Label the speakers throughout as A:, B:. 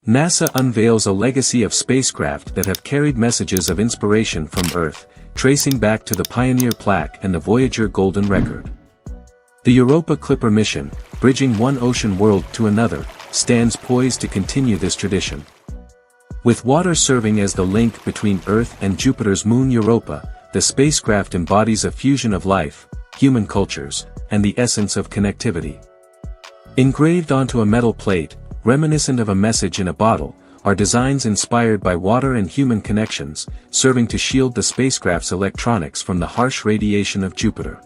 A: NASA unveils a legacy of spacecraft that have carried messages of inspiration from Earth, tracing back to the Pioneer plaque and the Voyager Golden Record. The Europa Clipper mission, bridging one ocean world to another, stands poised to continue this tradition. With water serving as the link between Earth and Jupiter's moon Europa, the spacecraft embodies a fusion of life, human cultures, and the essence of connectivity. Engraved onto a metal plate, reminiscent of a message in a bottle, are designs inspired by water and human connections, serving to shield the spacecraft's electronics from the harsh radiation of Jupiter.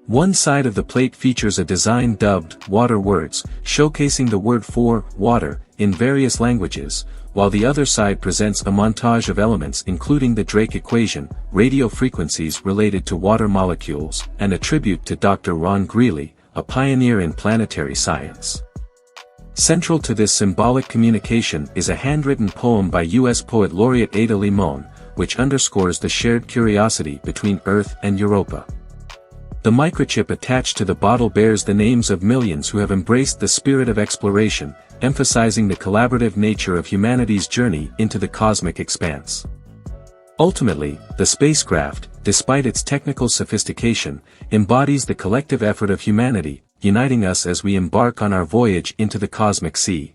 A: One side of the plate features a design dubbed "Water Words," showcasing the word for water in various languages, while the other side presents a montage of elements including the Drake equation, radio frequencies related to water molecules, and a tribute to Dr. Ron Greeley, a pioneer in planetary science. Central to this symbolic communication is a handwritten poem by U.S. poet Laureate Ada Limón, which underscores the shared curiosity between Earth and Europa. The microchip attached to the bottle bears the names of millions who have embraced the spirit of exploration, emphasizing the collaborative nature of humanity's journey into the cosmic expanse. Ultimately, the spacecraft, despite its technical sophistication, embodies the collective effort of humanity, uniting us as we embark on our voyage into the cosmic sea.